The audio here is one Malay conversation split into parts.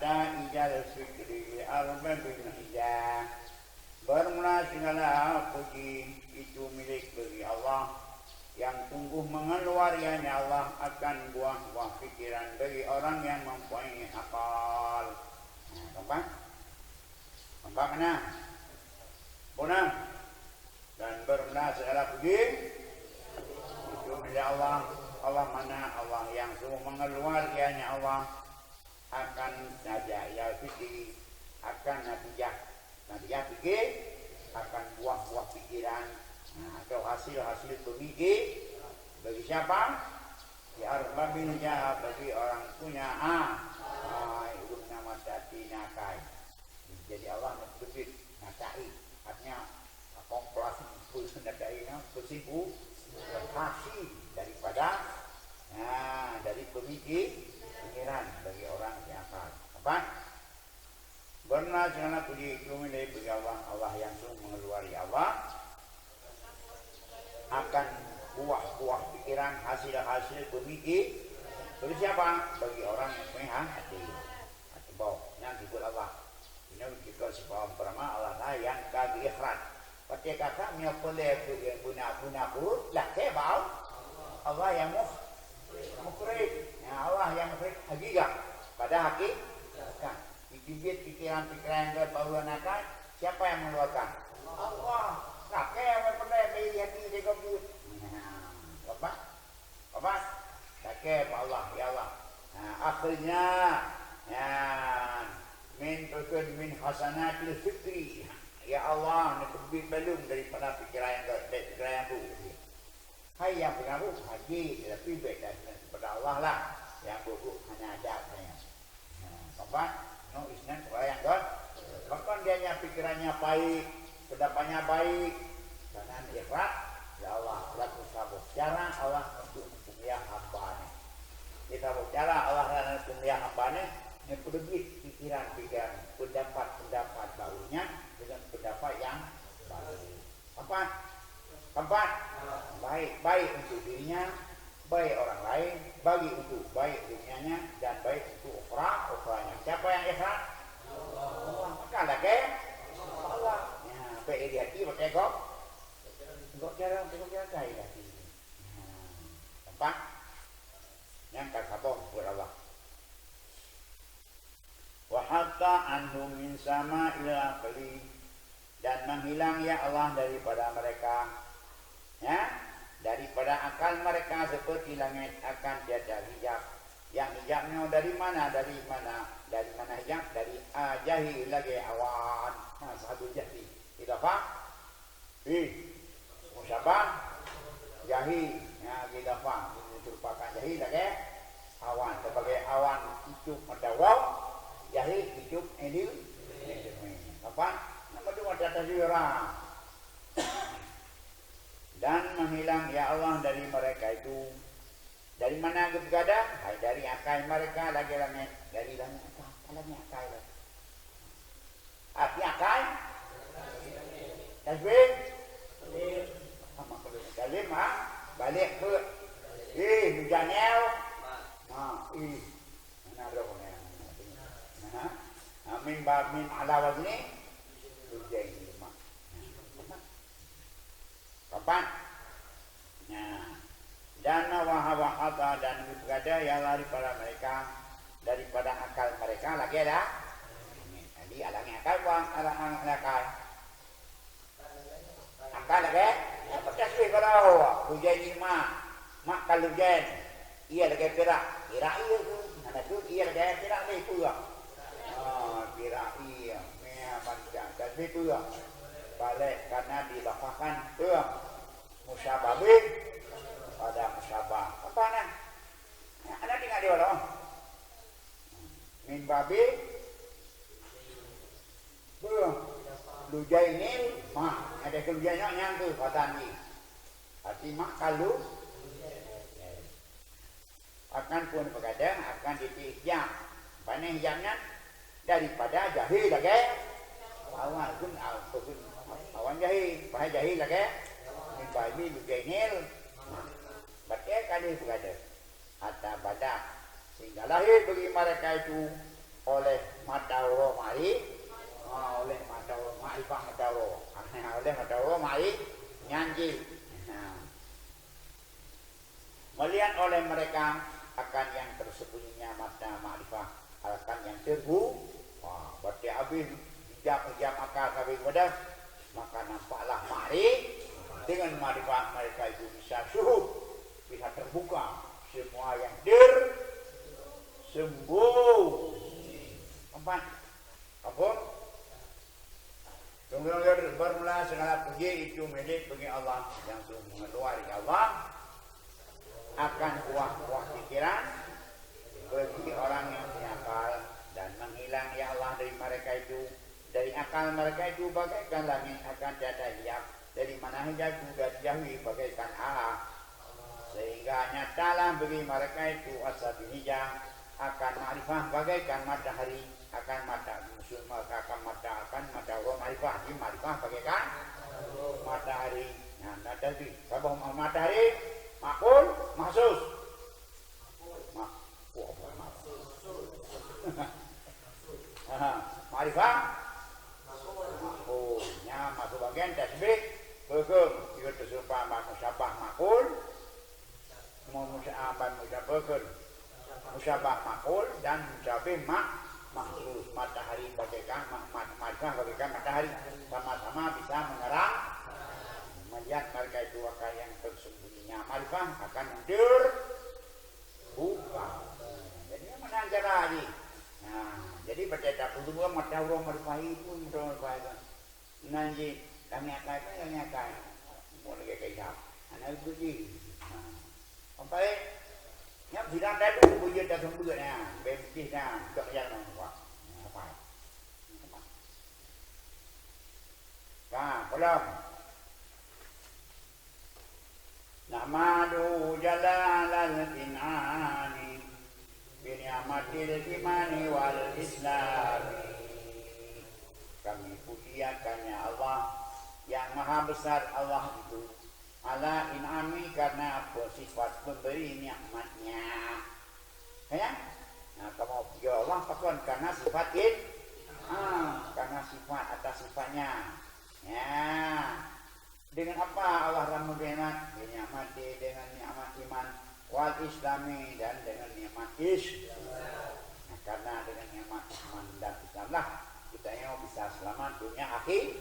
hatta ijal fikri arba'in hijah. Bermula segala puji itu milik bagi Allah yang sungguh mengeluarkannya Allah akan buah-buah pikiran bagi orang yang mempunyai akal. Nampak? Nampak mana? Punah. Dan bermula segala puji itu milik Allah. Allah mana? Allah yang sungguh mengeluarkannya Allah akan saja ya fikir akan natijah fikir akan buah-buah pikiran atau hasil-hasil pemikir bagi siapa? Ya arba'innya bagi orang punya ilmu nama tadi nakai. Jadi Allah berbit nakai artinya komplasi pulsendadainya bersimpu hasil daripada dari pemikiran bagi orang yang akal. Apa? Benar janganlah puji itu milik bagi Allah. Allah yang sungguh mengeluari Allah akan buah-buah pikiran hasil-hasil pemikir bagi siapa? Bagi orang yang punya hati bawah yang disebut Allah. Ini kita sebab perama Allah lah yang kaki ikhlas. Pati kakak punya boleh guna huruf lah kebal Allah yang mukhrij. Allah yang mukhrij hakikat pada hakikat. Dikibit pikiran-pikiran yang berbau-nakal, siapa yang mengeluarkan? Allah. Kakek yang pernah beli hati di komputer. Apa? Kakek Allah, ya Allah. Akhirnya, min hasanatil fikri. Ya Allah, lebih belum daripada pikiran yang buruk. Hai yang punya buruk, haji lebih baik daripada Allah lah. Yang buruk hanya ada saya. Apa? No isnan orang yang bahkan dia pikirannya baik, pendapatnya baik, dan ikhlas. Ya Allah, laku sabar. Cara Allah untuk mempunyai hamba-Nya. Kita bercara Allah dan mempunyai hamba-Nya, yang berbit pikiran-pikiran, pendapat-pendapat barunya dengan pendapat yang baik. Apa? Tempat baik untuk dirinya, baik orang lain, bagi untuk baik dunianya dan baik untuk ukhranya. Siapa yang ikhlas? Allah. Maka lagi Allah. Ya, baik di hati pakai kok. Enggak cara kaya hati. Tempat yang kata buat Allah. Wa hatta anhum min sama ila qali dan menghilang ya Allah daripada mereka. Ya, daripada akal mereka seperti langit akan tiada hijab. Yang hijabnya dari mana hijab? Dari jahil lagi awan. Satu jahil. Tidak apa? Musyabah jahil. Ya, tidak apa? Ini merupakan jahil lagi awan. Sebagai awan hidup pada waw, jahil hidup edil. Apa? Nama itu ada taswirah. Dan menghilang ya Allah dari mereka itu. Dari mana bergadang? Dari akal mereka lagi langit. Dari langit akal. Langit akal. Arti akal? Tasbih? Apa kalau kalim balik ke hujanel. Mana berapa ni? Min ala wazni hujan lima. Kapan? Nah, dan wahawahata dan berada yang lari pada mereka daripada akal mereka lagi ada. Jadi alangnya akal buang akal. Akal lagi. Apa tasbih kalau hujan lima, mak kalau hujan, ia lagi perak iya tu, mana tu ia lagi perak ni pula. Perak iya, mea baca tasbih pula. Balik karena dilafakan musyababin pada musyabah. Apa nak? Anak tinggal di mana? Min babi lujainil mah. Ada kelujannya yang tu kata ni. Arti mak kalau akan pun berkadang akan ditijam. Mana hijamnya daripada jahil lagi. Awal pun awan jahil, pahai jahil lagi. Min babi lujainil mah. Baca kali berkata hatta badak sehingga lahir bagi mereka itu oleh Madauro mari oleh Madauro Makrifah Madauro oleh Madauro mari nyanyi. Nah, melihat oleh mereka akan yang tersembunyinya mata makrifah akan yang terbuka. Berarti habis jam akal habis wadah, maka nampaklah mari dengan makrifah mereka itu bisa syuhud, bisa terbuka semua yang sembuh. Empat apa? Kemudian bermula segala puji itu milik bagi Allah yang sungguh mengeluar dari Allah, akan kuah-kuah pikiran bagi orang yang punya akal, dan menghilang ya Allah dari mereka itu, dari akal mereka itu bagaikan langit akan tiada hijab, dari mana hijab sudah dijauhi bagaikan Allah, sehingga nyatalah bagi mereka itu asal hijab akan makrifah bagaikan matahari, akan mata musuh maka akan mata Allah makrifah, ini makrifah bagaikan matahari. Nah, tadi sabah matahari makul mahsus makrifah makulnya masuk bagian tasbih begem itu tersumpah musyabah makul mau musyabah musyabah makul dan musyabih mahsus. Matahari bagaikan makrifah bagaikan matahari, sama-sama bisa menerang. Melihat mereka itu akan yang tersembunyinya makrifah akan terbuka. Jadi mana cara lagi? Nah, jadi bercetak dulu mata Allah makrifah itu makrifah itu. Nanti kami akan boleh kayak anak itu sih. Sampai yang tidak ada tu punya dah sembuh dah, bersih dah, tak yang nampak. Apa? Nah, belum. Namadu jalalal inani biniamatil imani wal islami. Kami pujiakannya Allah yang maha besar Allah itu, ala inami karena apa sifat memberi nikmatnya. Ya? Nah, kamu puji Allah pakon karena sifat karena sifat atas sifatnya. Ya. Dengan apa Allah memberi nikmat? Dengan nikmat iman wal islami dan dengan nikmat Islam. Nah, karena dengan nikmat iman dan Islam lah kita yang bisa selamat dunia akhir.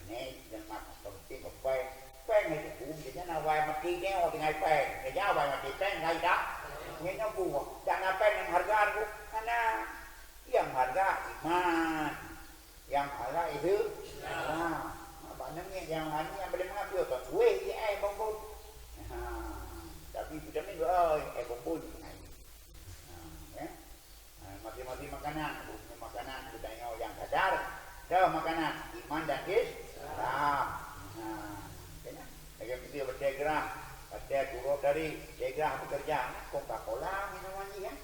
Ini nikmat penting apa? Quen thì cũng chỉ là vài mặt kia kéo thì ngày quen thì giá vài mặt kia quen ngày đó nghe nó buồn jangan apa yang harga aku karena yang harga iman yang harga itu nah banyaknya yang lain yang boleh mengambil ke gue ya bongbong tapi vitamin ơi bongbong ya mati-mati makanan kita yang sadar dah makanan iman dan Islam. Yang kita bertegrah, ada guru dari tegrah bekerja, Coca-Cola minuman ni kan,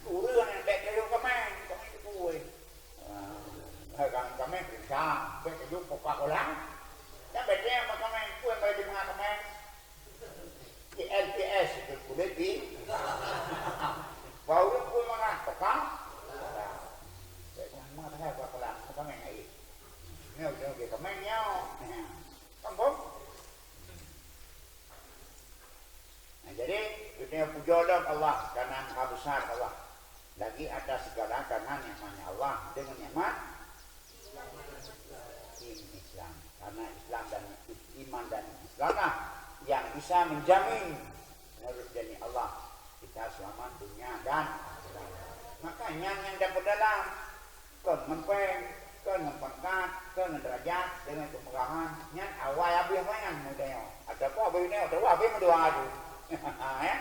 turun yang dek kayu kemeng itu kue, kemeng pisang, kue kayu Coca-Cola, yang bedanya apa kemeng kue pada di mana kemeng, LPS itu kulit di, bau kue mana Coca, mana ada Coca-Cola, kemeng air, ni udah kemengnya, kampung. Jadi dunia pujolan Allah karena maha besar Allah. Lagi atas segala karena nikmatnya Allah dengan nikmat Islam. Karena Islam dan iman dan Islam lah yang bisa menjamin menurut janji Allah kita selamat dunia dan akhirat. Makanya yang dapat dalam kemempeng, kemempengkat, derajat dengan kemegahan, yang awal habis yang mudah. Ada apa begini? Ada apa habis mendoa aku. Ya,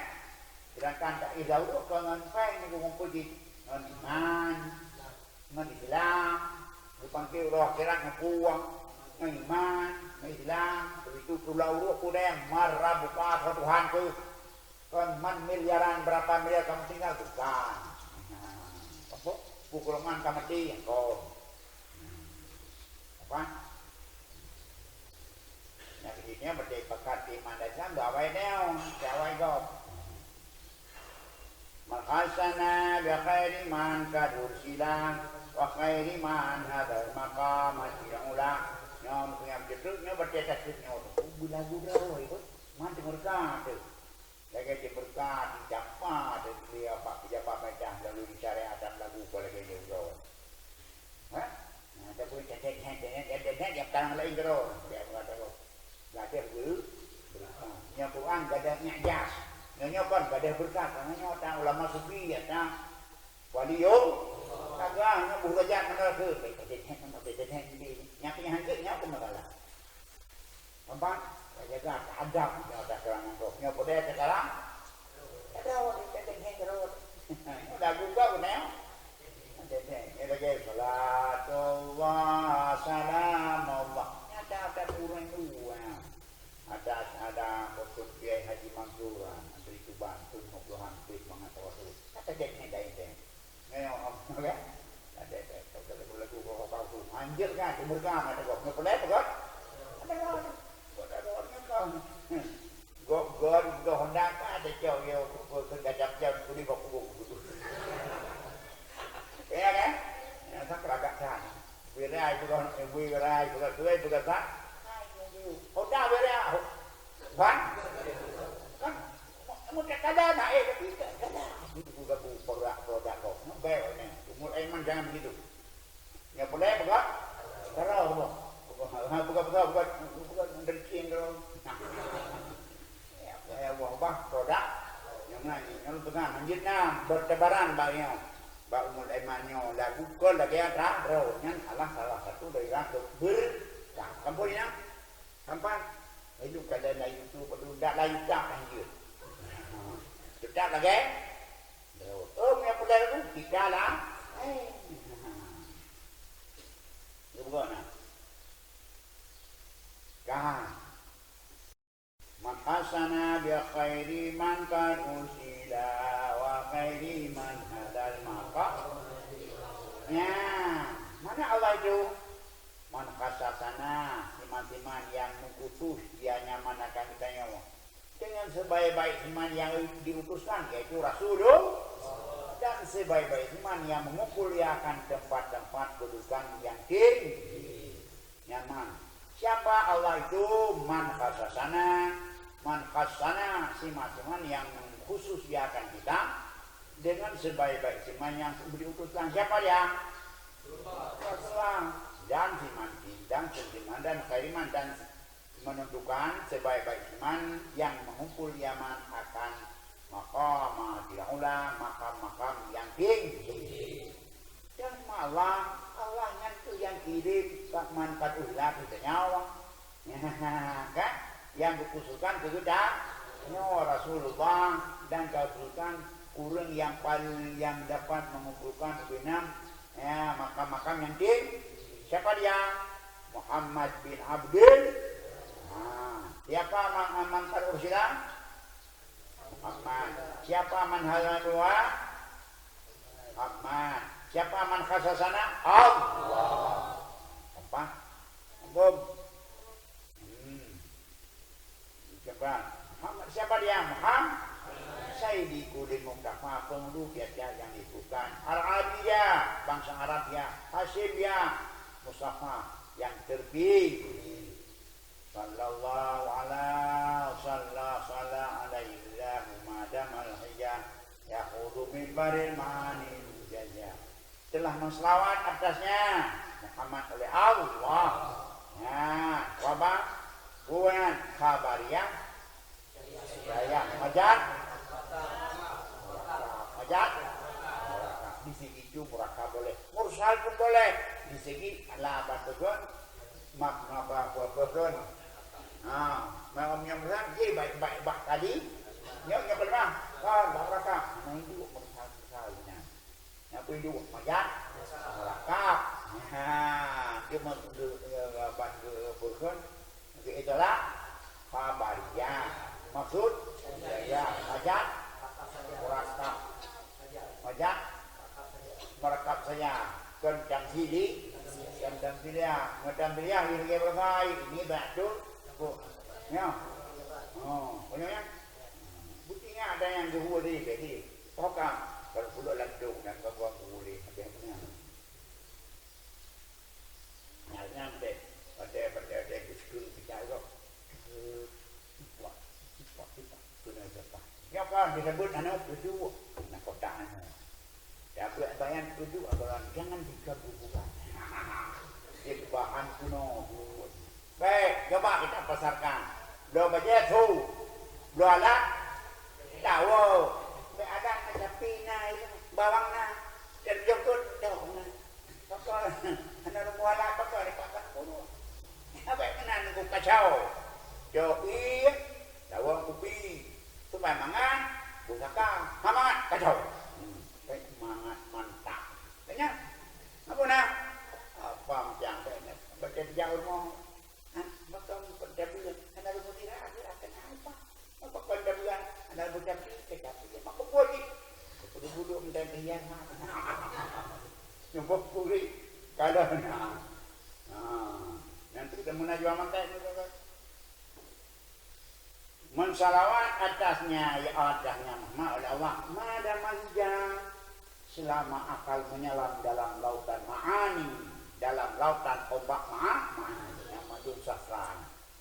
sedangkan tak idau tu dengan peng ni kumpul di iman, Islam, dipanggil roh kirat ngepuang, iman, Islam, itu pulau roh kudeng marah buka Tuhan tu, kan miliaran berapa miliar kamu tinggal bukan, apa? Pukulan kamu mati kau, apa? Nah, begini berdekat iman dan Islam, dah awal neo, dah awal gop. Maka hasana bi khairi man kad ursila wa khairi man hadzal maqam ula nyom yang gitu nya baca tasbihnya lagu dah itu man berkah tu lagi berkah dijapa dan dia pak pejabat macam lalu disyariatkan lagu kalau lagi jauh ha nah tapi cek yang tangan lain terus dia kata belajar dulu berkah nya Quran gadah jas nya kan gadah berkah karena nya ulama sufi ya ta waliyo kagak nya bukan jahat mana ke cek ini nyaknya hancurnya pun masalah apa jaga adab ada kerangan roknya pada sekarang ada orang cek terus udah buka benar ada ke salatullah salamullah ada kurang dua ada untuk Kiai Haji Mansuran dari Tuban 50-an feet mengatakan kata cek itu oke ada lagu kau anjir kan berkah ada kok ngepelai kok ada orangnya kan god do hendak ada jauh yo kedajap jauh kuli buku ya kan ya tak keragak kan wirai bukan tuai bukan tak udah wirai kan kan mau kada naik kada itu juga produk kok baik ni umur Aiman jangan begitu ya boleh bukan kalau bukan dengking dong ya wabah produk yang lain kalau tengah manjitnya bertebaran banyak bak umur Aimannya lagu kol lagi ada rohnya adalah salah satu dari ratu berkah kampungnya sampai hidup kada lain itu perlu dak lain tak anjir tidak lagi punya pulai itu tidak lah bukan kan man hasana bi khairi man kan usila wa khairi man hadal maka ya mana Allah itu man hasana iman-iman yang mengutus dia nyaman akan kita nyawa dengan sebaik-baik iman yang diutuskan yaitu Rasulullah dan sebaik-baik iman yang mengumpulkan tempat-tempat kedudukan yang tinggi nyaman. Siapa Allah itu? Man khasana si iman yang khusus diakan kita dengan sebaik-baik iman yang diutuskan siapa ya? Rasulullah dan iman dan seiman dan khairiman dan menentukan sebaik-baik iman yang mengumpul yaman akan maqamatil ula makam-makam yang tinggi dan Allahnya itu yang kirim man katulah kita nyawa kan yang dikhususkan kepada Rasulullah dan khususkan kurang yang paling yang dapat mengumpulkan benam makam-makam yang tinggi siapa dia Muhammad bin Abdul siapa man ursila Muhammad siapa man halalwa Muhammad siapa man khasasana Allah apa siapa dia Muhammad Sayyidi Kudin Muqtafa penduduk yang dibukan Arabia bangsa Arabia Hasyimia Mustafa yang terpilih sallallahu alaihi madam al-hijjah yahudu min baril ma'anin jajah telah menselawat atasnya Muhammad oleh Allah wabah buan khabariyah saya majad di segi itu murakab boleh mursal pun boleh di segi ala batugon makna bahwa mau yang berat je baik-baik bah tadi nyok berapa barakah nah itu mursal-mursalnya yang itu majad murakab dia bantu berkon itulah khabariyah maksud ya majad murakab majad merekap saya kencang sili kencang silia ini berapa ini batu ya punya buktinya ada yang dihuri jadi pokam kalau pulau lantung dan gangguan boleh habis punya nyampe pada kuskul bicara punya siapa ya kan disebut anak tujuh nak kota anak dapat bayar tujuh abaran jangan diganggu bukan itu bahan kuno baik coba kita pasarkan lo baca tu lo alat tahu ada macam pina itu bawangna dan jokut dahuna pakar anak muala pakar di pakar kuno apa kenan ku kacau jo iya tahu kopi tu mangan busaka hamangat kacau baik mangat mantap tanya apa nak apa macam ni baca jauh mau macam pendapat anak muda ada kenapa apa pendapat anak muda kita mak boleh bulu minta dia yang puri kalau nanti kita menajwa makan mensalawat atasnya ya adanya ma'ulawak mada manjang selama akal menyelam dalam lautan ma'ani dalam lautan ombak ma'ani yang madum safran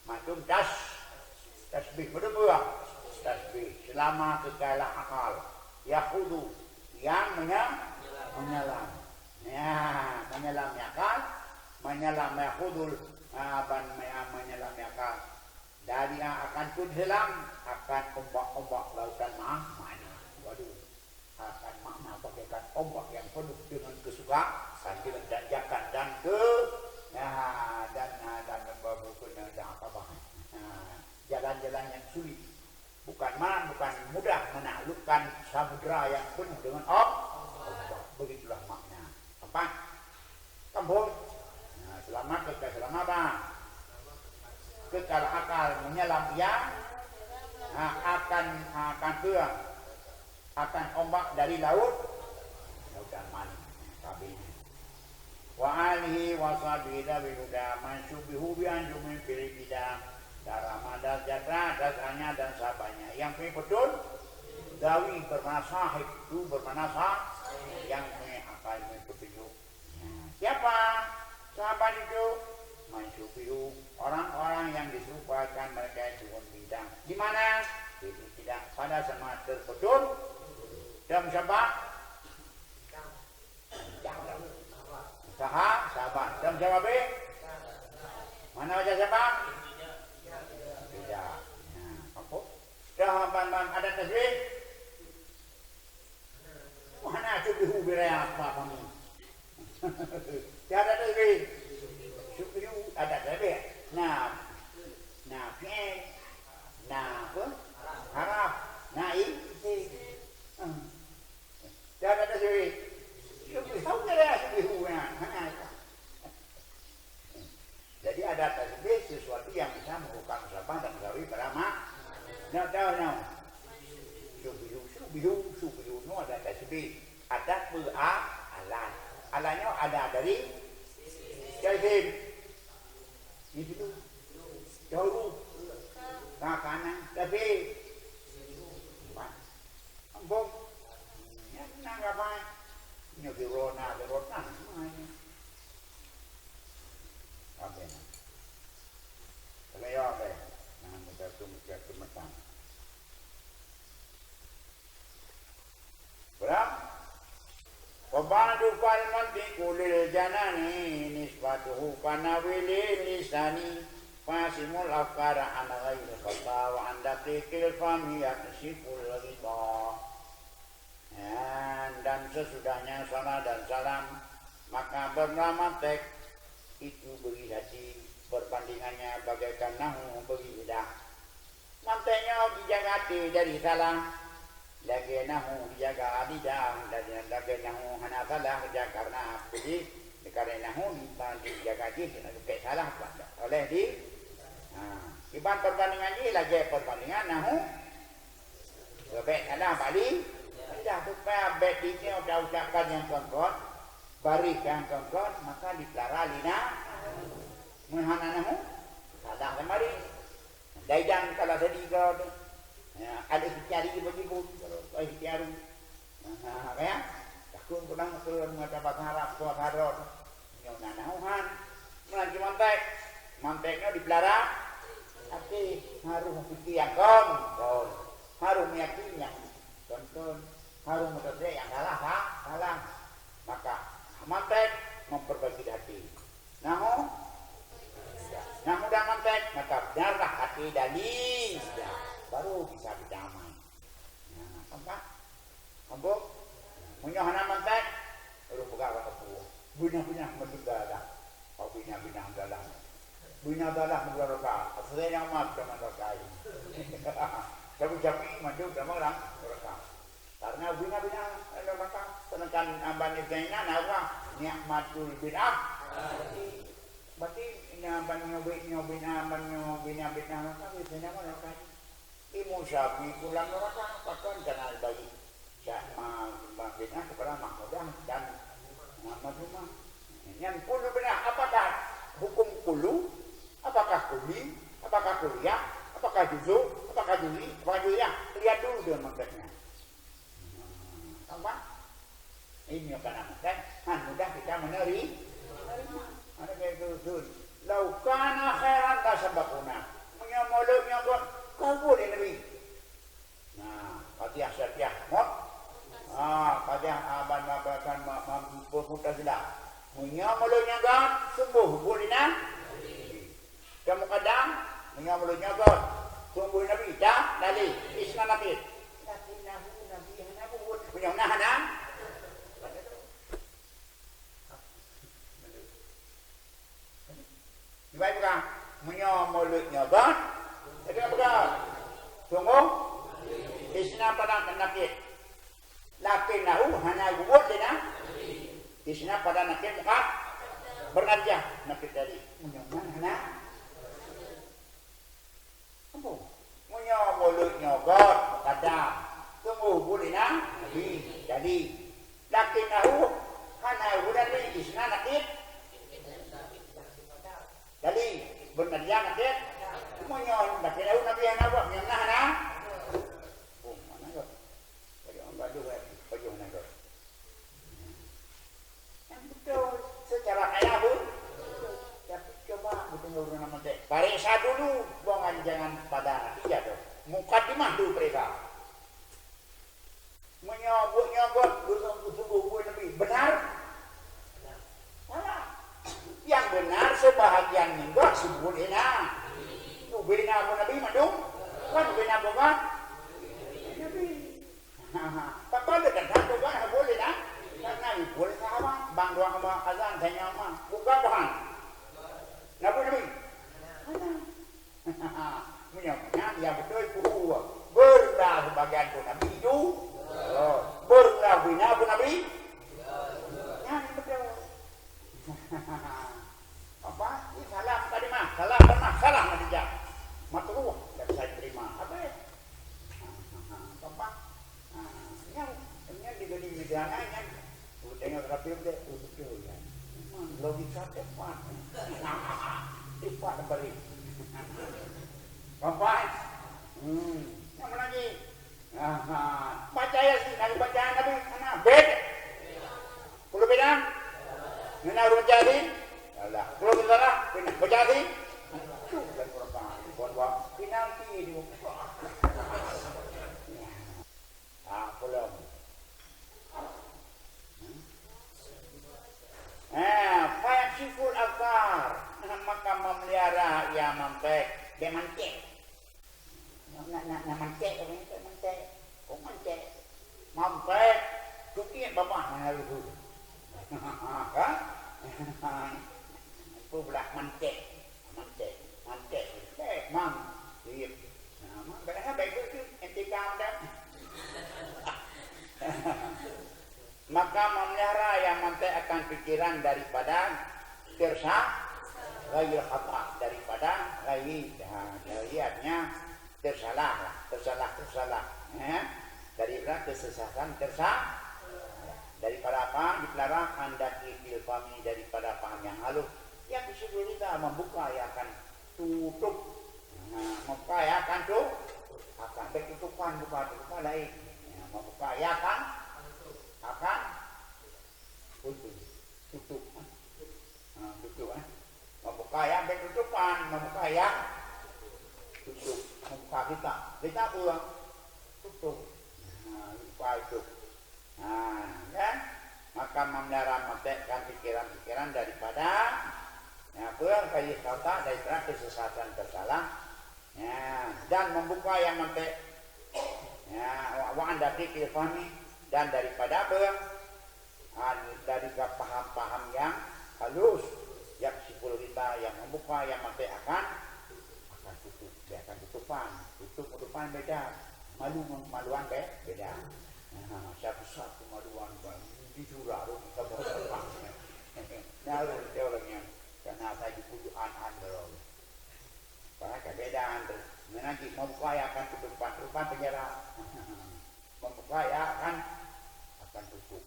madum tasbih berdua tasbih selama segala akal yahudu yang menyelam ya menyelam akal menyelam yahudul menyelam akal dari yang akan tenggelam akan ombak-ombak lautan ma'ani waduh akan makna bagaikan ombak yang penuh dengan kesukaan dan jakan dan dan apa jalan-jalan yang sulit bukan mudah menaklukkan samudra yang penuh dengan ombak begitulah makna apa kampung selamat keselamatan kekal akal menyelam yang akan terbang akan ombak dari lautan mani kabinnya wa alihi wa sahbihi bihuda mansyubihu bi anjumin fil bidang daramada jatra dasanya dan sahabatnya yang punya betul dawi bermana sahib itu bermana yang punya akal punya petunjuk siapa sahabat itu mansyubihu orang-orang yang disupakan mereka dengan bidang di mana itu tidak pada sama terbetul dalam sabak sahabat dalam sabak mana wajah sabak tidak apa sahabat ada tasbih mana subihu biraya apa kamu tiada tasbih subihu ada tasbih nah fi'il nah apa harap nah ini tiada tasbih subihu ada subihu jadi ada tasbih sesuatu yang bisa membuka usapan dan melalui perama tahu subihu no ada tasbih ada alat alatnya ada dari jahil itu jauh ke kanan tapi ambong ya nanggapan nyogirona berona apa ini kalau ya apa nah kita tumatang berapa wabadu falmanti kulil janani nisbatuhu kana wilil lisani fasimul afkara ana ghairi khata wa anda tikil fami yaksiful ghita dan sesudahnya salat dan salam maka bernama tek itu bagi hati perbandingannya bagaikan nahu bagi lidah mantainya dijaga hati dari salah lagi nahu dijaga lidah dan lagi nahu hana salah karena jadi karena nahu dijaga hati kayak salah oleh iban perbandingan ini lagi perbandingan nahu lebih salah balik tidak supaya baik ini ucapkan yang kongkot barikan kongkot maka diklara lina menhananahu salah kemari daidan kalau tadi kau ada ikhtiari begitu kalau ikhtiaru Nah, kaya takun kurang turun mendapat harap kuat harap nyonya nauhan melanji manteknya dipelihara tapi harum putih yang kon harum yakin yang tonton harum mudah yang salah maka mantek memperbaiki hati nah mudah mantek maka benarlah hati dalih baru bisa berdamai nah Ambo, menyohana mantek, lu buka apa kepu, bina menduga kau bina dalam, menduga asal yang mat sama rokai, tapi maju sama orang mereka, karena bina mereka, sedangkan amban itu nawa niat matul bina, berarti amban nyobina mereka biasanya mereka, imu sapi pulang mereka, pakai kenal bagi. Bina kepada mahmudah dan Muhammad yang kulu benar apakah hukum kulu apakah kuli apakah kuliah apakah juzuk apakah juli lihat dulu dengan maksudnya apa ini akan akan mudah kita menerima ada kayak gitu laukana khairan tasabakuna menyamoloknya kau boleh nabi nah Fatihah Syariah Fatihah akan bermutazilah menyamulunya kan sembuh bolehna kamu kadang menyamulunya kan sembuh nabi dah dari isna nabi punya nahan baik bukan menyamulunya kan jadi apa sembuh isna pada nabi lakin nahu hana gubur dina isna pada nakit muka bernajah nakit dari menyoman hana apa mulut nyogot kadang tunggu bulina jadi lakin nahu hana gubur dari isna nakit jadi bernajah nakit menyon nakit nahu nabi hana buat menyomna hana secara kaya pun coba betul nama teh pariksa dulu buangan jangan pada iya tuh mukadimah dulu mereka menyobot sungguh lebih benar yang benar sebahagian minggu sebulina bina pun nabi mandung kan bina bukan nabi apa dekat satu kan boleh dah karena boleh sama bang doang sama azan tanya sama buka bahan nabi menyoknya dia betul puluh berlah sebagian pun nabi itu berlah bina pun nabi ya betul apa ini salah tadi mah salah nadija matruh tidak saya terima apa ya apa yang digadi misalnya tengok rapi dia betul ya logika tepat balik apa yang lagi baca ya sih nabi bacaan nabi mana beda kalau beda mana urut jadi Allah kalau salah baca sih dan berapa buat penalti di muka belum Fayaksiful akar maka memelihara ya mantek dia mantek mantek tukian bapak mana itu kan itu belah mantek mang iya nah berapa baik itu etika dan maka memelihara yang mantek akan pikiran daripada ghair khata daripada ghairnya tersalah daripada kesesatan daripada apa dilarang andaki fil fami daripada paham yang halus yang disebut kita membuka ya akan tutup membuka ya akan tutupan buka lain membuka ya akan kita pulang tutup. Nah, lupa itu. Nah, kan? Maka memelihara memetekkan pikiran-pikiran daripada pulang kayu kata daripada kesesatan tersalah. Ya, dan membuka yang memetek. Ya, wa anda fikir fahmi dan daripada dari paham-paham yang halus yang sipul kita yang membuka yang mati akan tutup, dia akan tutupan beda, maluan beda. Nah, satu maluan dicurah kita bawa terbang. Nah, dia orangnya karena saya dipujuan berol. Karena kebedaan nanti membuka yang akan tutupan penjara, membuka yang akan tutup.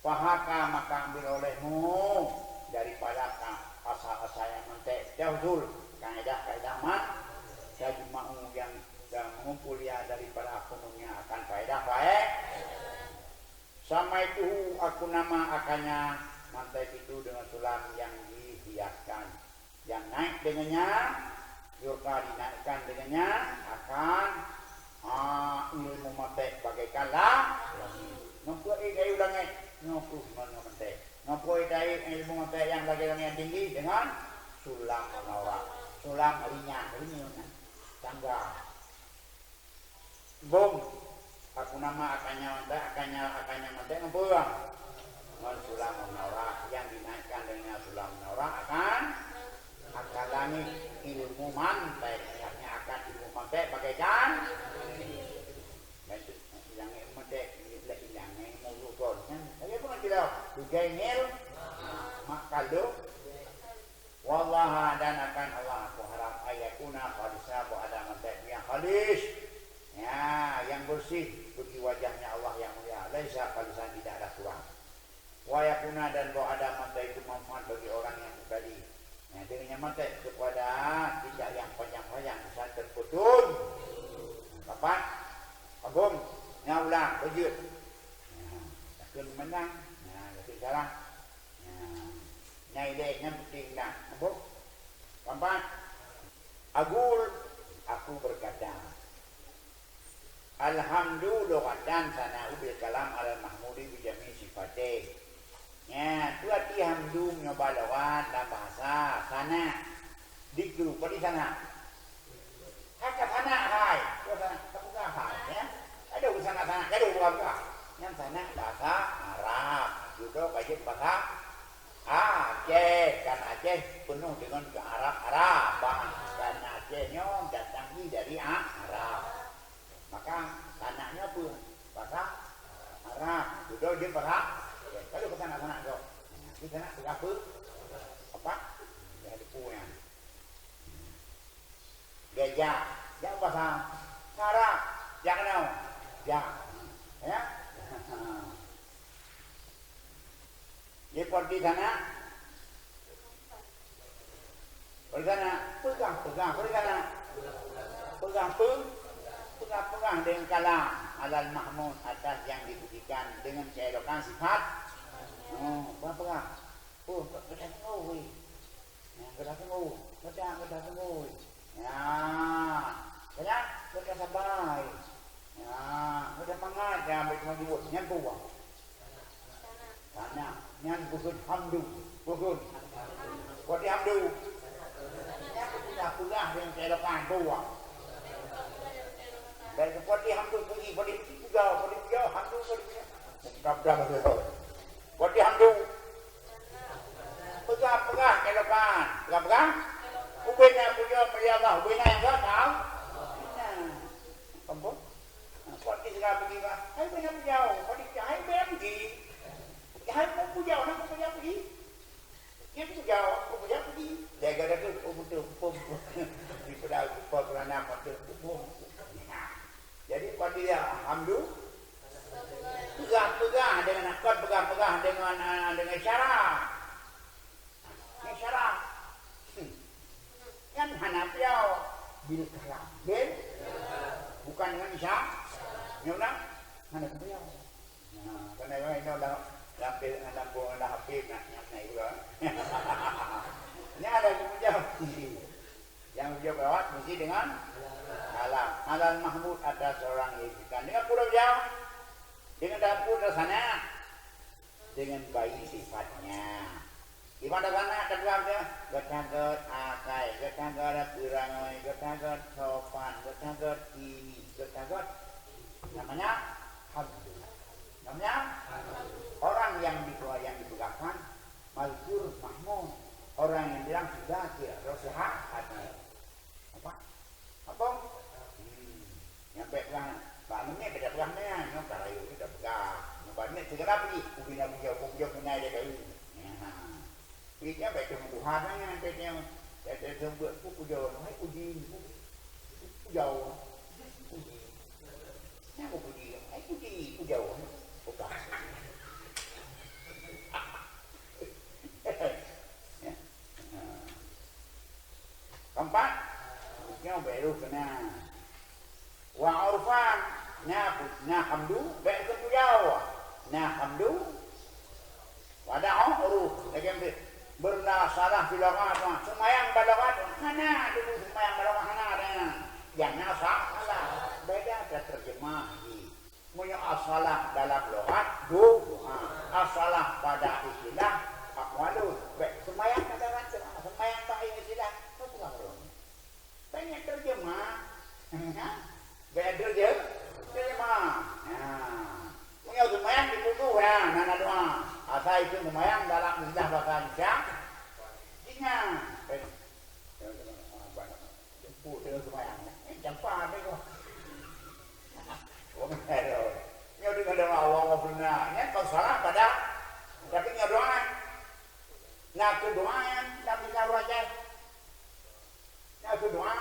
Fahaka maka ambil olehmu daripada asal-asal yang mentek jauh kaidah mat jadi mau yang mengumpul ya daripada akunnya akan kaidah baik sama itu aku nama akannya mantek itu dengan sulam yang dihiaskan yang naik dengannya yurka dinaikkan dengannya akan ilmu mantek bagaikanlah mempunyai kayu langit ngopuh mengenai ngopuh dari ilmu mengenai yang yang tinggi dengan sulam menolak sulam ringan tangga bom aku nama akannya mengenai ngopuh sulam menolak yang dinaikkan dengan sulam menolak akan langit ilmu mantai artinya akan ilmu mantai bagaikan yang mengenai Dugainil makalo wallaha dan akan Allah aku harap ayakuna khalisa bu ada mantek yang khalis ya yang bersih bagi wajahnya Allah yang mulia laisa khalisan tidak ada kurang wa yakuna dan bu ada mantek itu manfaat bagi orang yang tadi ya dengan mantek kepada tidak yang panjang-panjang bisa terputus kapan agum nyaulang wujud akan menang sekarang nyai deknya penting dah nampak kapan agul aku berkata alhamdulillah dan sana ubil kalam al mahmudi bijami sifatih ya tuati hamdum nyobalawat dalam bahasa sana di grup di sana haka sana hai bukan hai ya ada sana ada bukan yang sana bahasa Arab juga kajian bahasa Aceh kan Aceh penuh dengan ke Arab dan Aceh nyom datang dari Arab maka tanahnya pun bahasa Arab juga dia bahasa kalau ke sana tu di sana apa ya di punya gajah yang bahasa Arab jangan ya dia pergi sana pegang dengan kalam alal mahmud atas yang dibuktikan dengan keelokan sifat pegang kita tunggu ya kita sabar ya kita semangat ya berjumpa nyantuah karena nyan bukan hamdu bukan kau hamdu nyan kita pulang dengan keelokan buah dari kau hamdu pergi kau puja hamdu kau hamdu pegang keelokan pegang ubenya puja melihatlah ubenya yang tak tahu kamu kau tidak pergi bah hai banyak puja kau tidak hai pergi hai pun puja orang pun puja pergi dia puja aku puja pergi jaga tu betul di pedal kerana betul jadi kau dia alhamdulillah pegang dengan akad pegang dengan isyarat kan hanafiau bil kalam bil bukan dengan isyarat nyuna hanafiau karena ini dah lapis nak nyamai juga ini ada punya Yang beliau lewat mesti dengan alam. Alam mahmud atas orang yang dengan pulau jauh, dengan dapur di sana, dengan bayi sifatnya. Gimana sana terbangnya? Getagat akai, getagat pirangai, getagat sopan, getagat ini, getagat namanya hamdu. Namanya orang yang dipegakan mazkur mahmud. Orang yang bilang sudah tidak sehat hati. Apa? Nyampe pegang, bangunnya beda pegangnya, nyampe rayu kita pegang. Nyampe segera pergi, ubina bujau menai dia kayu. Perginya baik dengan Tuhannya, petnya, dia tempat bujau, hai uji, bujau, uji. Kenapa uji? Hai uji, bujau, bukan. Keempat, yang baru kena wa urfan na hamdu baik ke Jawa na hamdu wada'u uruf lagi bernasalah bilagat semayang balagat hana dulu semayang balagat hana ada yang nasah salah beda terjemah punya asalah dalam logat asalah pada istilah aqwalun baik semayang katakan semayang pakai istilah banyak terjemah, banyak terjemah. Punya semayang diputuh ya, nana doa. Asal itu semayang dalam istilah bahasa Indonesia. Ingat, jemput dengan semayang. Jampak ni kau. Komentar. Nyo dengan doa Allah benar. Ini kau salah pada, tapi nyo doa. Nak doa yang tak bisa baca. Nak doa,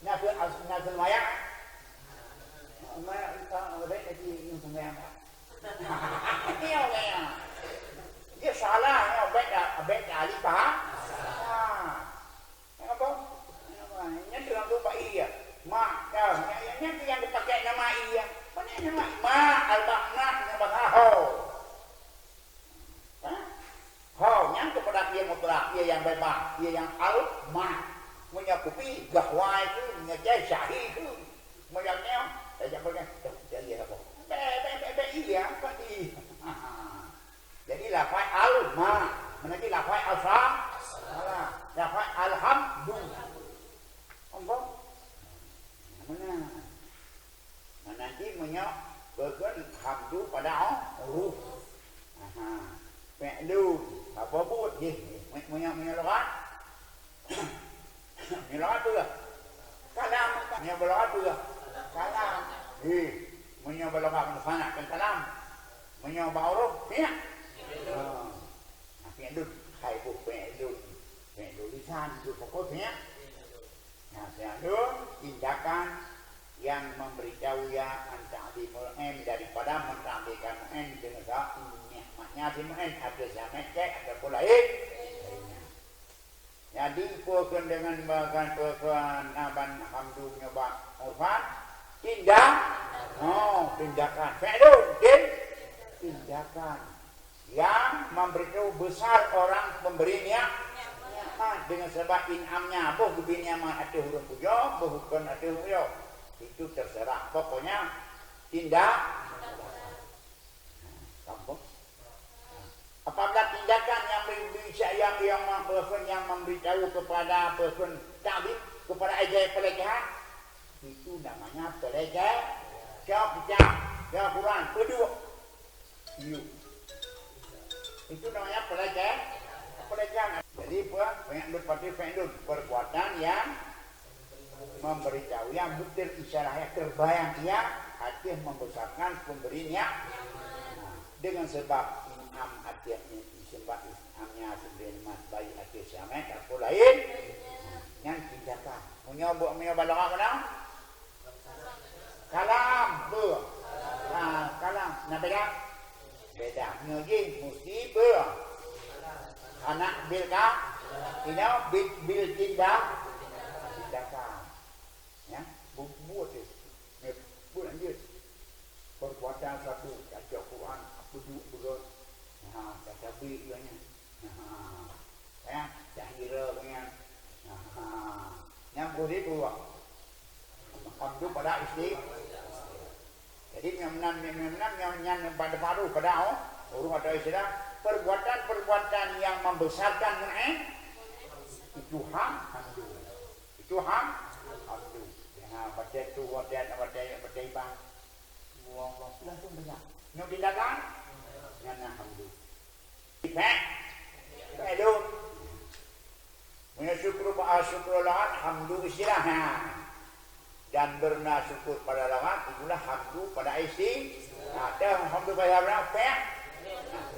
nak semayang, semayang kita ada lagi yang semayang. Ini orang dia salah, baik ahli faham. Apa? Ini dalam tu pak iya, mak, ini yang dipakai nama iya, mana nama ma al-bakna nama ho. Ho, yang kepada dia mutlak, dia yang bebas, dia yang al-ma. Menyakupi bahwa itu ngejai syahih itu melihatnya saya jangan jadi apa iya pasti jadi lafaz al-ma menjadi lafaz al-sam lafaz alhamdu ombong mana nanti menyebutkan hamdu pada huruf fi'lu apa buat dia menyelakat Melarat tu lah. Kalam. Menyebelarat tu lah. Kalam. Menyebelarat sana kan kalam. Menyebelarat fi'l. Fi'l hai bu fi'l. Fi'l lisan itu pokok fi'l. Nah, fi'l tindakan yang memberitahu ya anta'di mu'en daripada menta'dikan mu'en dengan nikmatnya si mu'en ada zaman cek ada pula jadi pokok dengan bagan pokok naban hamdu nyoba urfan tindakan fi'lun tindakan yang memberitahu besar orang pemberinya dengan sebab in'amnya boh gubinnya mah ada huruf pujo boh bukan ada huruf itu terserah pokoknya tindak kampung. Apabila tindakan yang memberitahu kepada person ta'lim kepada ajai pelecehan itu namanya pelecehan jawab Quran kedua itu namanya pelecehan jadi banyak berarti fi'lun perbuatan yang memberitahu yang betul isyarahnya terbayang dia hati membesarkan pemberinya dengan sebab hatinya disembah amnya sebenarnya baik hati sama tak lain yang tindakan punya balagha mana kalam kalam nah beda nyoji mesti anak bilka bil tindakan ya buat anjir perbuatan satu baca Quran duduk berat cabai banyak ya cahira banyak yang pada istri. Jadi yang pada paru pada urus atau istilah perbuatan yang membesarkan itu hamdu. Itu hamdu. Ya, baca tu baca bang. Buang sudah tu banyak. Nak tindakan? Yang hamdu. Aduh. Syukurullah hamdu istilahnya. Dan bersyukur pada lawan itulah hamdu pada isi. Ada hamdu pada berapa?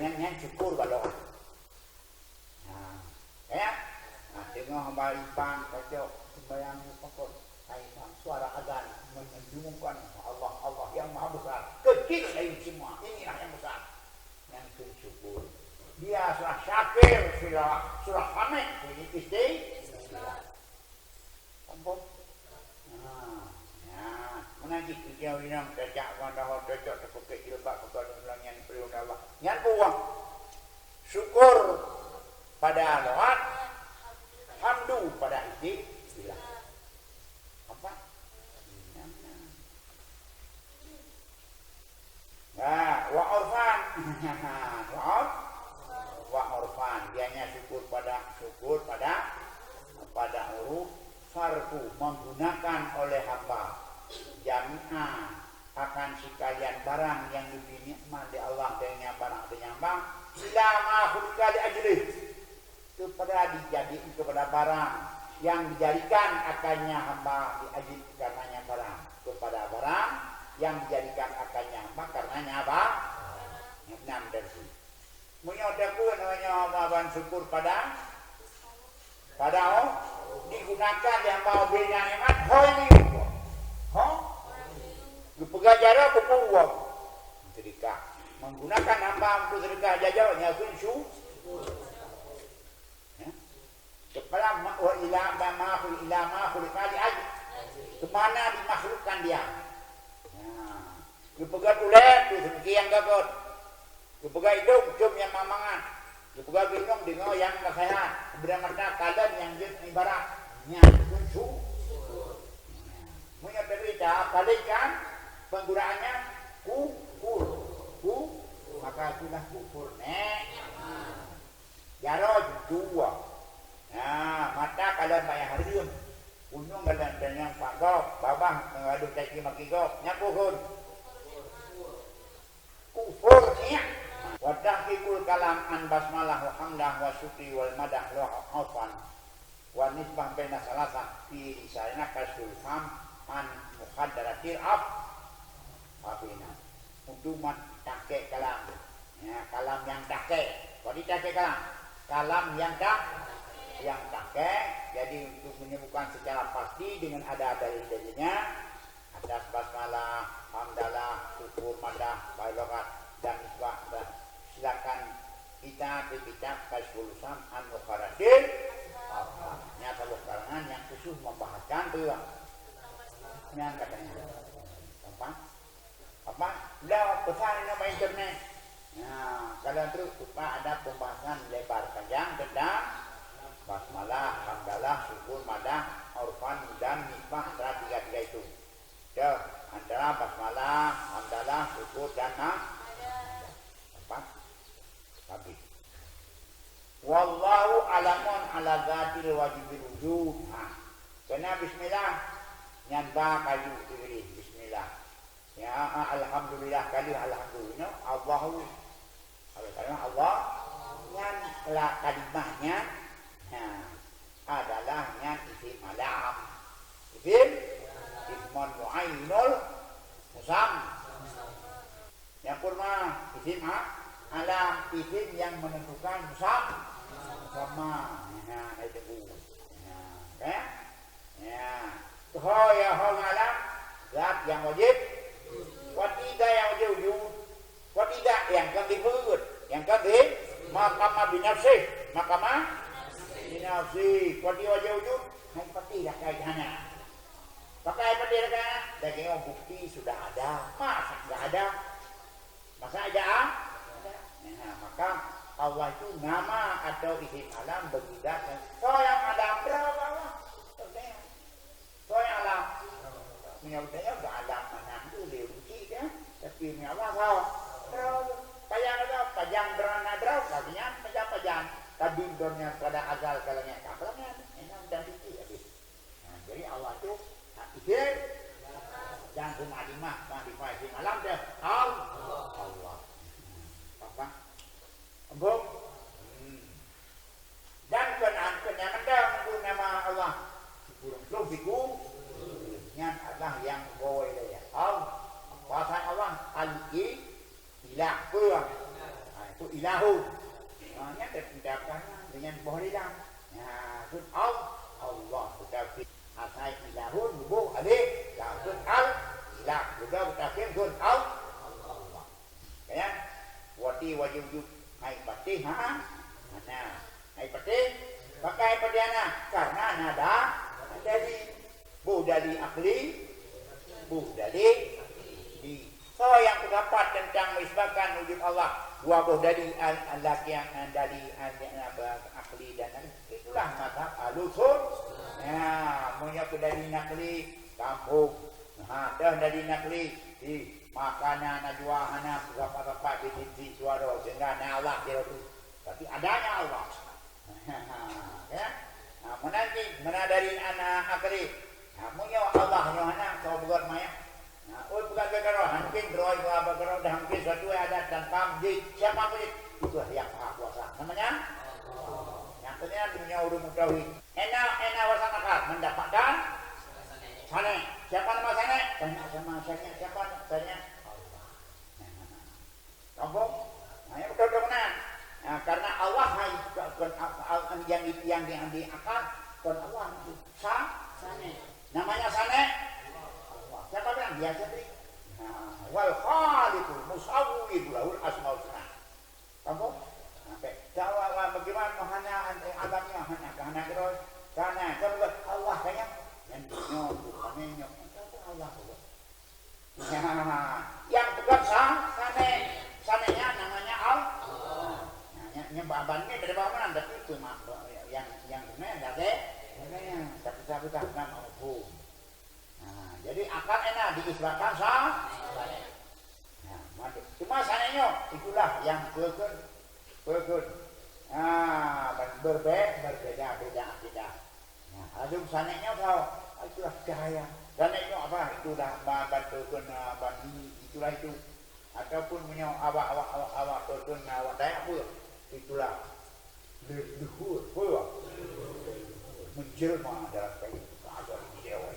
Yang syukur pada lawan. Ya. Tengok hamba ibang kacau sembahyang pokok kaisang suara azan menunjukkan Allah yang maha besar. Kecil dari semua. Inilah yang besar. Yang bersyukur. Dia surah syakir, surah hamid, ini istilah. Ampun. Mengaji kita winang cacak dah cocok terpakai jilbab kepada ulang yang perintah Allah. Yang buang. Syukur pada Allah, hamdu pada istilah. Apa? Nah, wa urfan. Wa urfan, dianya syukur pada huruf fardu menggunakan oleh hamba jami'ah akan sekalian barang yang lebih nikmat di Allah dengan barang penyambang ila ma khulqa li ajlih kepada barang yang dijadikan akannya hamba diajib karenanya barang kepada barang yang dijadikan akannya hamba karenanya apa? Enam dari menyodaku namanya maban syukur pada digunakan yang mau bina nikmat hoy pengajaran berpuang sedekah menggunakan hamba untuk sedekah jajahnya kunsu kepada wa ila ma kali aja kemana dimakhlukkan dia dipegat ulet tu yang gagot dipegat hidung cum yang mamangan dipegat ginung dengan yang sehat kemudian mata kalian yang ibaratnya kunsu punya berita kalikan penggunaannya kufur maka itulah kufur jarod dua mata kalian bayar hariun unung kalian dan yang pagok babah mengadu caki makigok nyakuhun kufurnya wadah kikul kalam an basmalah wa hamdah wa syukri wal madah wa haufan wa nisbah baina salasah fi isarina kasul fam an muhaddaratil abina untuk takke kalam kalam yang takke kalau takke kalam yang takke jadi untuk menyebutkan secara pasti dengan ada dalil-dalilnya atas basmalah hamdalah syukur madah balogat dan isbah silakan kita ke kitab Kasyful Sam an Mukharatil nyata karangan yang khusus membahaskan tuh yang katanya apa dah pesan nama internet kalian terus lupa ada pembahasan lebar panjang tentang basmalah hamdalah syukur madah urfan dan nisbah antara tiga itu antara basmalah hamdalah syukur dan habis. Wallahu alamun ala zatil wajibil wujud. Kena bismillah nyanda kayu diberi bismillah. Ya alhamdulillah kali alhamdulillah Allahu Allah yang kalimahnya adalah yang isim alam. Ismun mu'ainul musam. Yang kurma isim alam isim yang menentukan musam sama itu ya alam zat yang wajib watidah yang wajib watidah yang kan dibut yang kan di makama binafsih makama binafsih wati wajib wujud hai pati dah kaitannya pakai pati dah daging bukti sudah ada masa enggak ada masa ada maka Allah itu nama atau isim alam berbeda so yang ada berapa so yang alam punya udaya udah ada mana tu dia rugi dia. Tapi ni Allah tahu. Terus payang ada pajang berana draw kaginya pajang tadi dornya pada azal kalanya kapalnya enak dan tinggi habis. Nah, jadi Allah tu ikir jangan cuma lima di malam dia Allah. Apa? Bom. Dan kenyaman pun nama Allah. Burung fiku yang Allah yang boleh ya. Kuasa Allah ilah puang. Itu ilahu. Nya terpindahkan dengan boleh dah. Itu Allah tetapi asai ilahun bu ade langsung ilah juga tetapi pun Allah. Ya. Wati wajib hai pati nah hai pati pakai padiana karena nada dari budali akli budali di so yang terdapat tentang misbahkan wujud Allah dua buah dari laki yang dari akli dan itulah mata alusun punya dari nakli kampung dan dari nakli di makanan najwa anak berapa di suara sehingga Allah dia itu tapi adanya Allah ya menadari anak akli punya Allah yang anak kau buat maya bukan bergerak hampir roy bergerak dan hampir suatu adat dan pamjid siapa pun itu yang maha kuasa namanya yang kedua punya ulum tauhid enak wasanakat mendapatkan sana siapa nama sana tanya sama saya siapa tanya Allah yang betul benar karena Allah yang diangkat kon Allah sana namanya sana siapa bilang dia sendiri wal khaliqul musawwir lahul asmaul husna kamu sampai jawab bagaimana mahana abangnya hana terus karena coba Allah kayaknya yang dunia bukannya Allah yang bukan sananya namanya Allah nyebabannya dari bawah mana tapi itu yang benar dari tapi tak mampu. Jadi akal enak diisbatkan cuma sananya itulah yang berkun berbeda akidah. Ada sananya tahu itulah cahaya. Sananya apa? Itulah berkun itulah itu ataupun punya awak berkun awak daya apa? Itulah leluhur menjelma dalam kehidupan dewa.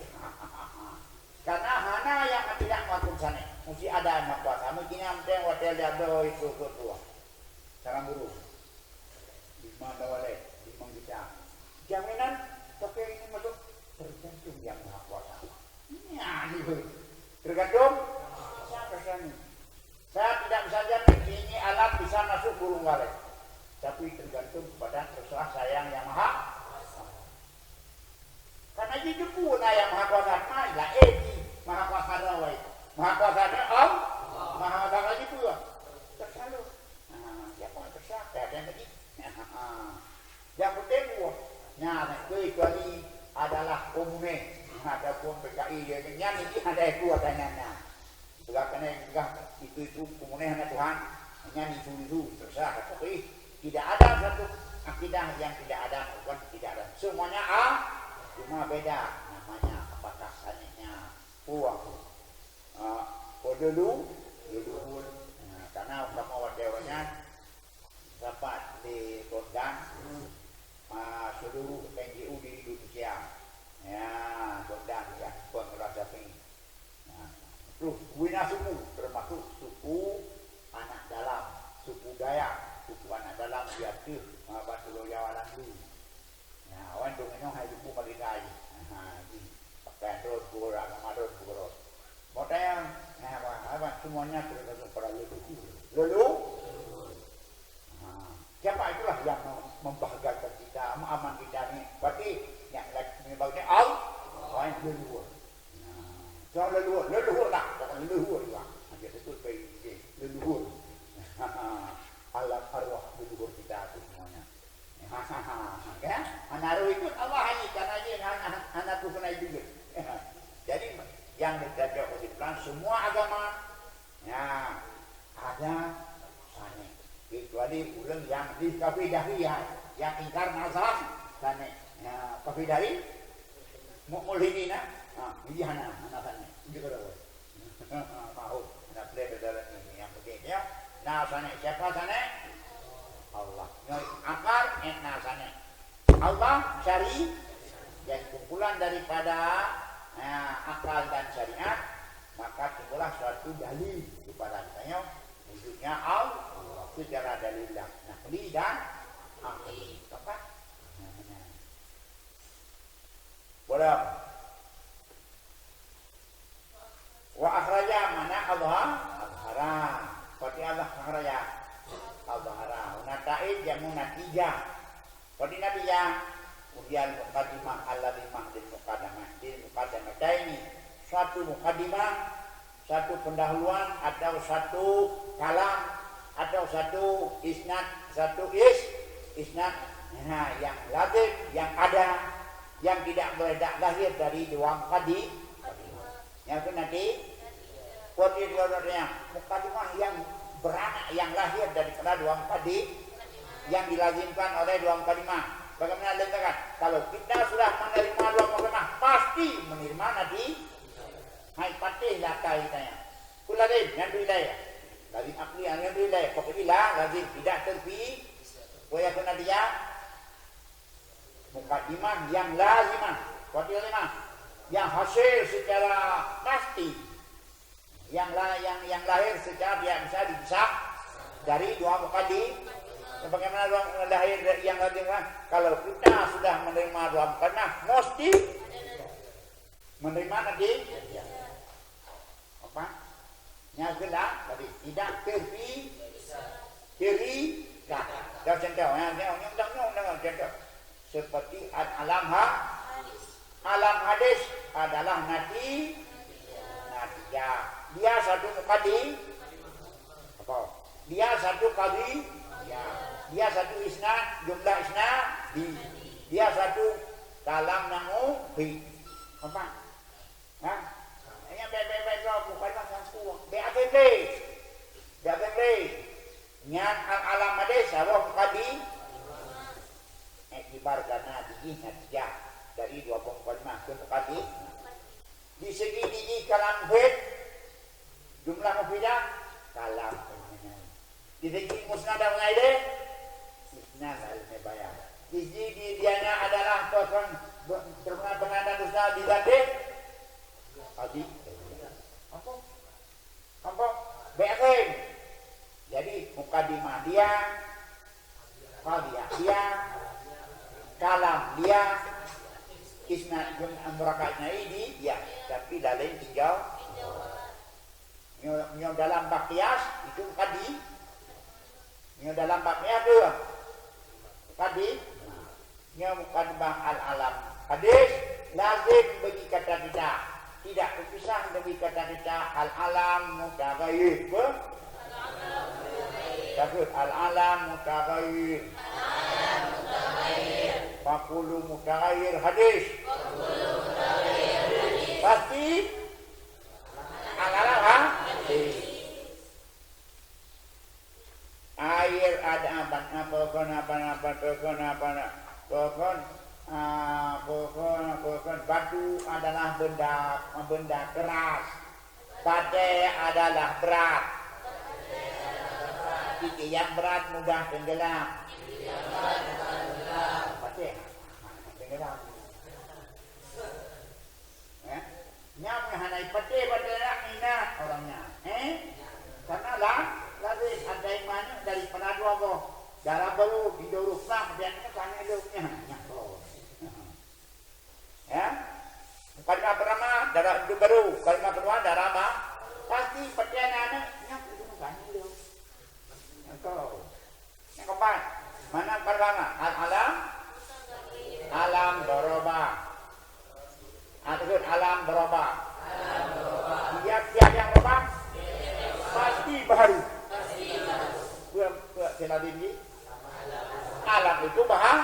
Karena hana yang tidak melakukan sana mesti ada anak kuasa mungkin yang hotel dia ada itu ketua sarang burung 5 dawale 5 juta jaminan tapi ini masuk tergantung yang maha kuasa tergantung siapa sana saya tidak bisa jamin ini alat bisa masuk burung walet tapi tergantung kepada terserah sayang yang maha karena itu pun yang maha kuasa lah maha kuasa rawai maha kuasa Allah maha kuasa itu pula tersalu siapa tersakit yang tadi yang penting kecuali adalah umumnya ataupun PKI dia nyanyi ada itu adanya belakang itu umumnya hanya Tuhan nyanyi itu terserah tapi tidak ada satu akidah yang tidak ada bukan tidak ada semuanya cuma beda namanya apakah sananya puang dulu karena sama dewanya dapat di Kodang seluruh NGO di Indonesia ya Kodang ya pengerasa ini terus Wina suku termasuk suku anak dalam suku Dayak suku anak dalam Biatu Batu Loyawalan dulu awan dongeng hai buku malikai di pakai terus kurang amador kurang modern apa semuanya tergantung pada leluhur siapa itulah yang membahagiakan kita aman kita ini berarti yang menyebabkan Allah leluhur jangan leluhur lah bukan leluhur lah dia betul leluhur alat arwah leluhur kita itu semuanya anak ikut Allah ini karena dia anak kena juga jadi yang diterapkan oleh Islam semua agama ya ada sana kecuali ulang yang di kafidahiyah yang ingkar nazar sana ya kafidahi mu'minina bihana anaknya itu kalau mau nak belajar ini yang penting ya nah sana siapa sana Allah akar nah sana Allah syari yang kumpulan daripada akal dan syariat maka timbullah suatu dalil kepada kita wujudnya Allah secara dalil nakli dan akli tepat boleh wa akhraja mana Allah al-hara seperti Allah akhraja al-hara unatai jamu natijah seperti natijah kemudian mukadimah alladhi mahdil mukadamah di mukadamah ini satu mukadimah satu pendahuluan atau satu kalam atau satu isnad satu isnad yang lazim yang ada yang tidak lahir dari dua mukadimah yang itu nanti kodenya mukadimah yang beranak yang lahir daripada dua mukadimah yang dilazimkan oleh dua mukadimah. Bagaimana dikatakan? Kalau kita sudah menerima dua mukadimah pasti menerima nanti hai patih laka itanya. Kuladin yang wilayah. Dari akli yang wilayah. Apabila lazim tidak terpi, boleh kena dia mukadimah yang lazimah. Mukadimah yang hasil secara pasti. Yang lahir secara tidak bisa dipisah dari dua mukadimah. Sebagaimana lahir yang lazimah, kalau kita sudah menerima dua mukadimah, mesti menerima nanti apa? Yang gelap tadi tidak kiri dah contoh yang contoh seperti alam hadis adalah natijah. Dia satu mukadimah apa? Dia satu kali dia satu isnad jumlah isnad dia satu kalam namu apa hanya baik-baik bukan langsung BAPB nyat alam hadis Allah mukadi ibarat karena natijah dari 25 ke mukadi di segi kalam bed jumlah mufidah kalam di segi musnad dan lain musnad al-bayar di segi dianya adalah terkenal dan musnad di zadeh tadi apa BFM jadi mukadimah dia dia kalam dia isnad murakatnya ini dia tapi lain tinggal nyo dalam bakias itu nyo dalam bakias tu tadi nyo mukadimah al-alam hadis lazim bagi kata tidak terpisah dari kata kita al-alam mutaghayyir takut al-alam mutaghayyir faqulu mutaghayyir hadis pasti al-alam air ada apa batu adalah benda keras, badai adalah berat. Yang berat mudah tenggelam. Badai tenggelam. Nyam hanai badai nak minat orangnya. Karena lagi ada yang mana dari penadua boh. Darah baru didoruk lah, kemudiannya tanya dulunya. Ya, kalimat pertama darah itu baru, kalimat kedua darah apa? Pasti percayaan yang itu bukan itu. Yang keempat, mana pertama? Alam berubah. Ataupun alam berubah. Tiap yang berubah pasti baru. Alam itu bahan.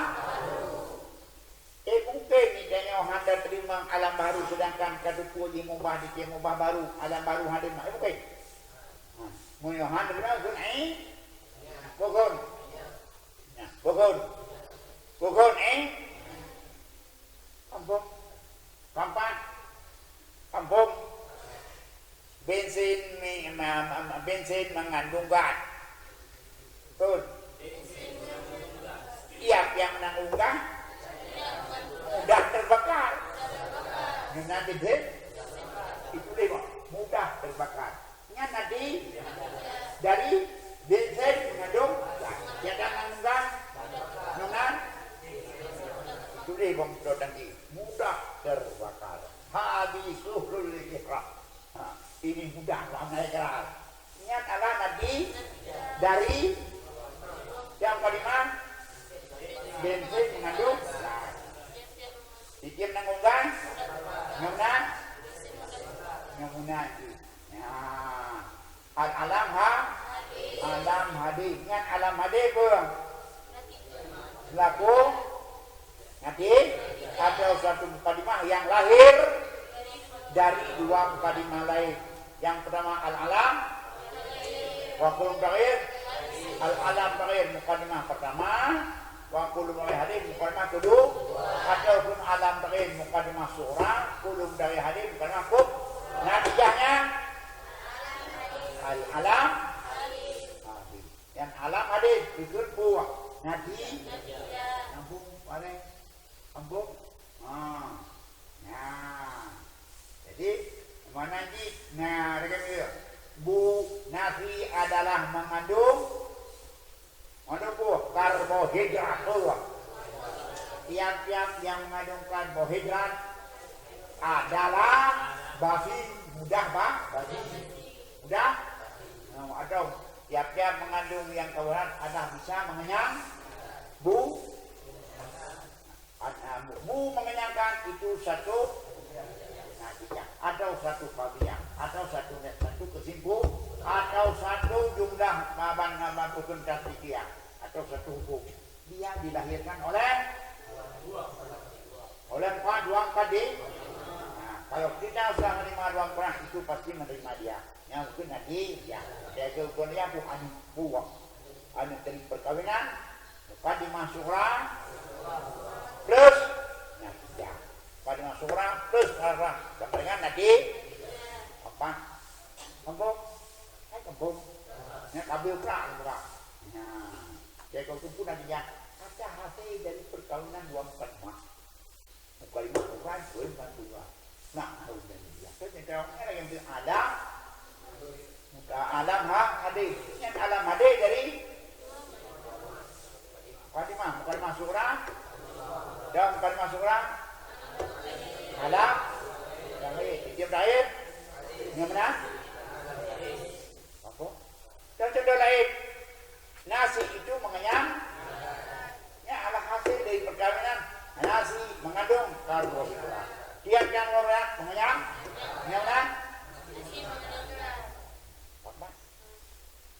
Mungkin idenya Handa terima alam baru sedangkan katupu di mubah di mubah baru alam baru hadir mak bukan Moyo Handa terima kun Bokon nah Bokon kampung bensin mengandung gas betul tiap yang menanggung gas mudah terbakar. Nanti deh, itu deh mudah terbakar. Nya nanti dari bensin mengandung tiada mengandung nongan itu deh bang nanti mudah terbakar. Habis suhul ikhlas. Ini mudah banget keras. Nya adalah nanti dari yang kelima bensin mengandung Dikiam nang unggan, nyamunan. Nah, alam hadi, ngan alam hadi pun. Laku, nanti ada satu mukadimah yang lahir dari dua mukadimah lain. Yang pertama al-alam, wakulum terakhir, al-alam terakhir mukadimah pertama. Wa kulum dari hadis mukadimah kedua ataupun alam terakhir mukadimah surah kulum dari hadis mukadimah kub natijahnya alam hadis yang alam hadis itu buah nanti sambung balik sambung jadi mana ni dia bu nafi adalah mengandung karbohidrat tiap-tiap yang mengandung karbohidrat adalah basi mudah mudah atau tiap-tiap mengandung yang karbohidrat adalah bisa mengenyang bu mengenyangkan itu satu atau satu kabiah atau satu kesimpulan atau satu jumlah maban hukum tasdikiyah atau satu hukum dia dilahirkan oleh dua kadir. Nah, kalau kita sudah menerima dua perang itu pasti menerima dia. Yang mungkin nanti ya saya kemudian buang anu dari perkawinan mukadimah surah plus natijah mukadimah surah plus arah kemudian nanti apa kampung nya kabil kerak nah saya kau pun nantinya ada hasil dari perkawinan dua mukadimah bukan dua nah harus dia kan yang ada alam hadis yang alam hadis dari mukadimah surah dan mukadimah surah alam yang tiap terakhir yang mana dan contoh lain nasi itu mengenyang ya ala hasil dari perkawinan nasi mengandung karbohidrat tiap yang orang mengenyang yang mana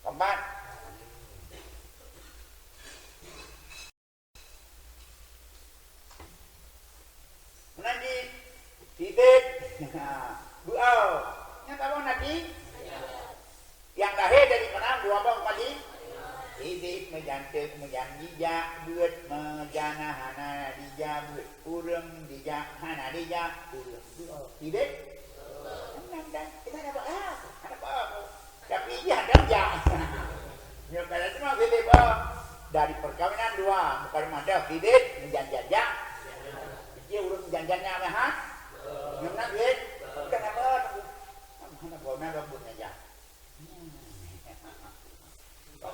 keempat menanti titik buau yang kamu nanti yang lahir dari mana dua bang kali titik menjantik menjanjijak buat menjana hana dijak buat kurang dijak hana dijak kurang titik kita dapat tapi iya dan ya ya kalau itu mah titik dari perkawinan dua bukan ada titik menjanjajak dia urut menjanjannya apa yang nanti kita dapat mana boleh rambutnya aja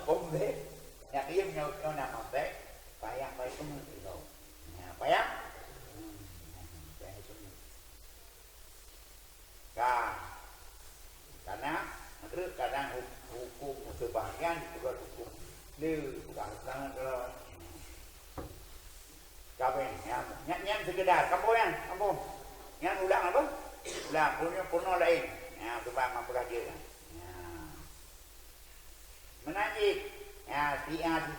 bông thế nhà cái yêu nhau nằm ở đấy bayang itu loh bayang karena kadang hukum sebagian juga hukum bukan kalau kawin nyanyian sekedar kampung yang ulang apa ulang punya lain ya coba mampu lagi menanjik ya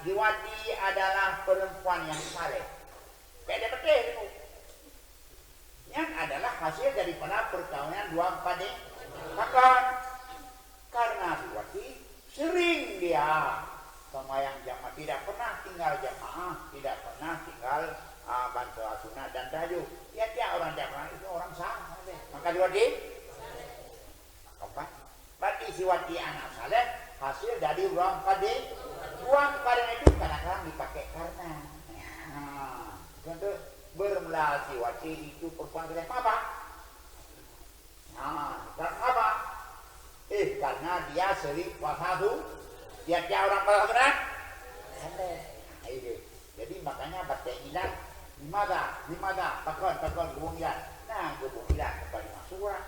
Diwati adalah perempuan yang saleh beda betul yang adalah hasil daripada perkawinan dua padepokan. Karena Siwati sering dia sembahyang jamaah, tidak pernah tinggal jamaah, tidak pernah tinggal bantu sunat dan tahajud. Ya dia orang jamaah itu orang sah. Maka Siwati apa? Berarti Siwati anak saleh hasil dari ruang padepokan itu kadang-kadang dipakai karena untuk bermula Siwati itu perempuan kenapa apa? Karena apa? Karena dia sering puasa tuh, dia orang puasa benar. Jadi makanya baca ilah dimana, pakon kemudian, nah kemudian kepada masuk orang,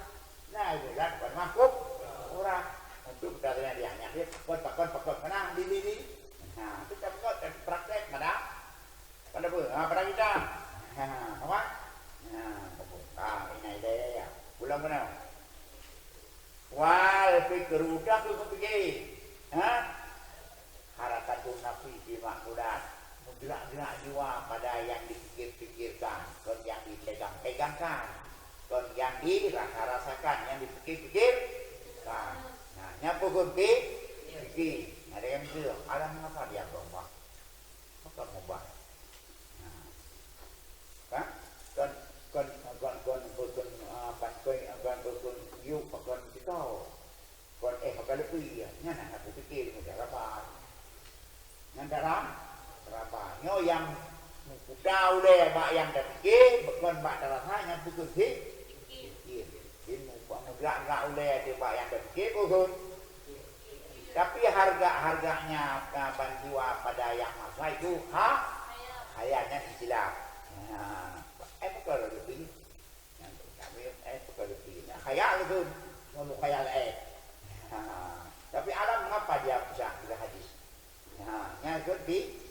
nah kemudian kepada masuk orang, untuk berarti dia hanya dia pakon menang di, nah kita buat praktek pada pada kita, apa? Ini ide ya, pulang mana? Wal pikir udah tu kepikir, harakatun nafsi dimakulat, gerak-gerak jiwa pada yang dipikir-pikirkan, kon yang dipegang-pegangkan, kon yang dirasa-rasakan, yang dipikir-pikirkan. Nah, nyapu pikir, ada yang bilang, ada mengapa dia berubah? Apa berubah? Kan? Kon yuk kon kita kon kalau pergi nya nak aku pikir mudah apa yang dalam berapa nyo yang mudah oleh mak yang dah fikir kon mak rasanya betul fikir ini mudah oleh dia mak yang dah fikir betul tapi harganya jiwa pada yang masa itu kayaknya istilah kalau lebih khayal itu, mau khayal tapi alam mengapa dia bisa tidak hadis? Yang lebih,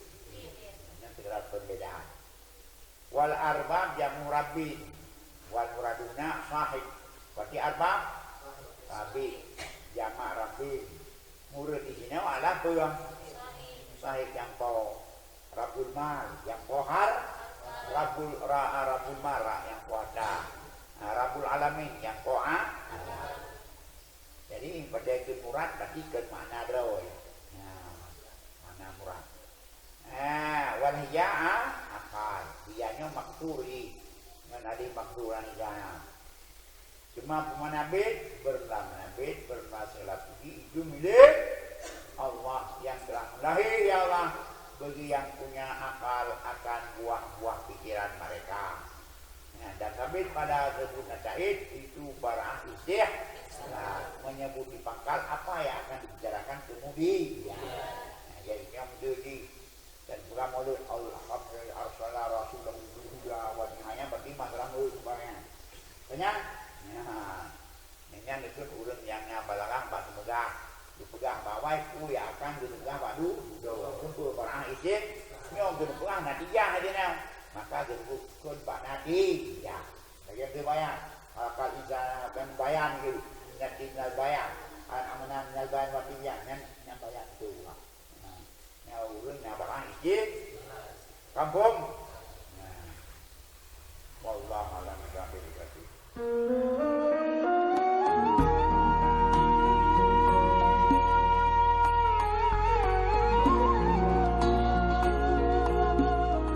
yang terdapat perbedaan. Wal arbab jamu rabbi, wal muraduna sahib. Berarti arbab, rabbi, jamak rabbi. Murid di sini adalah yang sahib yang po rabul mal, yang pohar, rabul mara yang poada. Rabbul Alamin yang koa. Jadi pada itu murad berarti ke mana droy. Mana murad. Wal hija'a akal. Hiyanya makturi. Menadi makturan hijaya. Cuma pemanabit bermasalah puji itu milik Allah yang telah lahir ya Allah bagi yang punya akal akan buah-buah pikiran mereka. Dan kami pada sebutnya syahid itu para istih menyebut di pangkal apa yang akan dibicarakan kemudian. Jadi yang menjadi dan bukan mulut Allah arsalah rasulullah juga wadihanya berarti masalah mulut sebenarnya. Banyak. Ini itu urut yang balalang pak semoga dipegang bawah itu ya akan dipegang padu kumpul para istih nyong dipegang natijah hadina. Maka disebutkan Pak Nadi ya bagian dibayar kalau bisa akan bayar gitu yang tinggal bayar amanan tinggal bayar waktunya yang bayar itu yang urun yang barang izin kampung wallahu a'lam bishawab.